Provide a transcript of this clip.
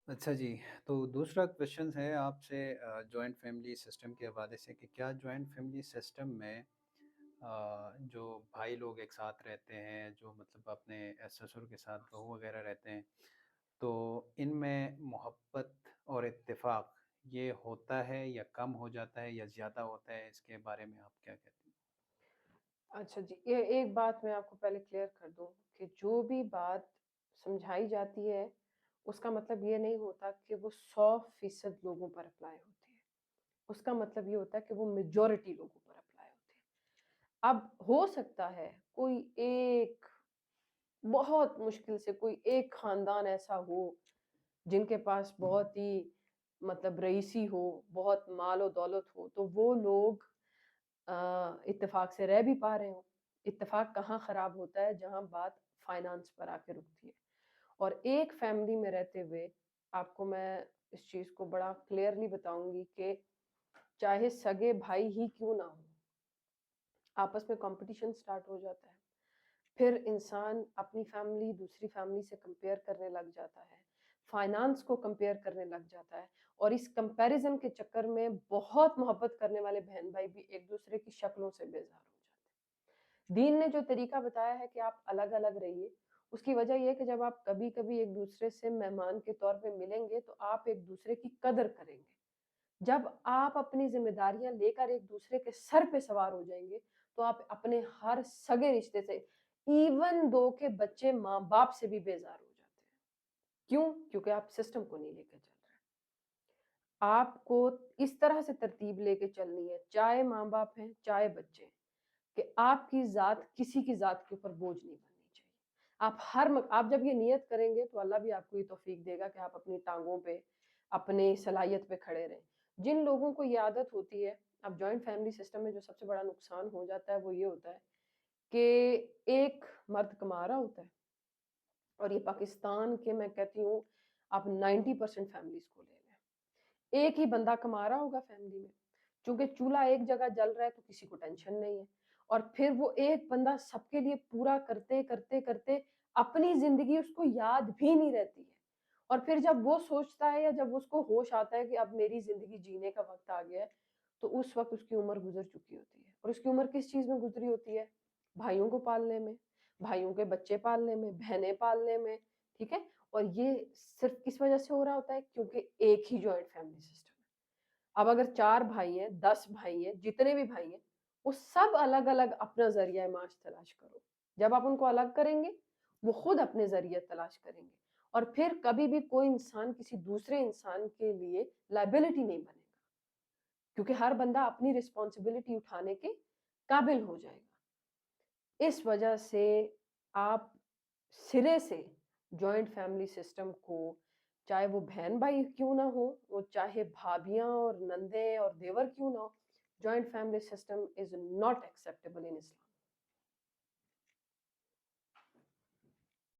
اچھا جی، تو دوسرا کویشچن ہے آپ سے جوائنٹ فیملی سسٹم کے حوالے سے کہ کیا جوائنٹ فیملی سسٹم میں جو بھائی لوگ ایک ساتھ رہتے ہیں، جو مطلب اپنے سسر کے ساتھ بہو وغیرہ رہتے ہیں، تو ان میں محبت اور اتفاق یہ ہوتا ہے یا کم ہو جاتا ہے یا زیادہ ہوتا ہے؟ اس کے بارے میں آپ کیا کہتے ہیں؟ اچھا جی، یہ ایک بات میں آپ کو پہلے کلیئر کر دوں کہ جو بھی بات سمجھائی جاتی ہے اس کا مطلب یہ نہیں ہوتا کہ وہ 100% لوگوں پر اپلائی ہوتی ہے. اس کا مطلب یہ ہوتا ہے کہ وہ میجورٹی لوگوں پر اپلائی ہوتی ہے. اب ہو سکتا ہے کوئی ایک بہت مشکل سے کوئی ایک خاندان ایسا ہو جن کے پاس بہت ہی مطلب رئیسی ہو، بہت مال و دولت ہو، تو وہ لوگ اتفاق سے رہ بھی پا رہے ہوں. اتفاق کہاں خراب ہوتا ہے؟ جہاں بات فائنانس پر آ کے رکتی ہے. اور ایک فیملی میں رہتے ہوئے آپ کو میں اس چیز کو بڑا کلیئرلی بتاؤں گی کہ چاہے سگے بھائی ہی کیوں نہ ہو، آپس میں کمپٹیشن سٹارٹ ہو جاتا ہے. پھر انسان اپنی فیملی دوسری فیملی سے کمپیئر کرنے لگ جاتا ہے، فائنانس کو کمپیئر کرنے لگ جاتا ہے، اور اس کمپیریزن کے چکر میں بہت محبت کرنے والے بہن بھائی بھی ایک دوسرے کی شکلوں سے بیزار ہو جاتے ہیں. دین نے جو طریقہ بتایا ہے کہ آپ الگ الگ رہیے، اس کی وجہ یہ ہے کہ جب آپ کبھی کبھی ایک دوسرے سے مہمان کے طور پہ ملیں گے تو آپ ایک دوسرے کی قدر کریں گے. جب آپ اپنی ذمہ داریاں لے کر ایک دوسرے کے سر پہ سوار ہو جائیں گے تو آپ اپنے ہر سگے رشتے سے، ایون دو کے بچے ماں باپ سے بھی بیزار ہو جاتے ہیں. کیوں؟ کیونکہ آپ سسٹم کو نہیں لے کے چل رہے. آپ کو اس طرح سے ترتیب لے کے چلنی ہے، چاہے ماں باپ ہیں چاہے بچے، کہ آپ کی ذات کسی کی ذات کے اوپر بوجھ نہیں بننی چاہیے. آپ جب یہ نیت کریں گے تو اللہ بھی آپ کو یہ توفیق دے گا کہ آپ اپنی ٹانگوں پہ، اپنی صلاحیت پہ کھڑے رہیں. جن لوگوں کو یہ عادت ہوتی ہے، اب جوائنٹ فیملی سسٹم میں جو سب سے بڑا نقصان ہو جاتا ہے وہ یہ ہوتا ہے کہ ایک مرد کما رہا ہوتا ہے، اور یہ پاکستان کے میں کہتی ہوں آپ 90% فیملیز کو لے لیں، ایک ہی بندہ کما رہا ہوگا فیملی میں. چونکہ چولہا ایک جگہ جل رہا ہے تو کسی کو ٹینشن نہیں ہے، اور پھر وہ ایک بندہ سب کے لیے پورا کرتے کرتے کرتے اپنی زندگی اس کو یاد بھی نہیں رہتی ہے. اور پھر جب وہ سوچتا ہے یا جب اس کو ہوش آتا ہے کہ اب میری زندگی جینے کا وقت آ گیا ہے، تو اس وقت اس کی عمر گزر چکی ہوتی ہے. اور اس کی عمر کس چیز میں گزری ہوتی ہے؟ بھائیوں کو پالنے میں، بھائیوں کے بچے پالنے میں، بہنیں پالنے میں. ٹھیک ہے؟ اور یہ صرف کس وجہ سے ہو رہا ہوتا ہے؟ کیونکہ ایک ہی جوائنٹ فیملی سسٹم ہے. اب اگر 4 بھائی ہیں، 10 بھائی ہیں، جتنے بھی بھائی ہیں، وہ سب الگ الگ اپنا ذریعہ معاش تلاش کرو. جب آپ ان کو الگ کریں گے وہ خود اپنے ذریعے تلاش کریں گے، اور پھر کبھی بھی کوئی انسان کسی دوسرے انسان کے لیے لائبلٹی نہیں بنے گا، کیونکہ ہر بندہ اپنی رسپانسبلٹی اٹھانے کے قابل ہو جائے گا. اس وجہ سے آپ سرے سے جوائنٹ فیملی سسٹم کو، چاہے وہ بہن بھائی کیوں نہ ہو، وہ چاہے بھابیاں اور نندے اور دیور کیوں نہ ہو، joint family system is not acceptable in Islam.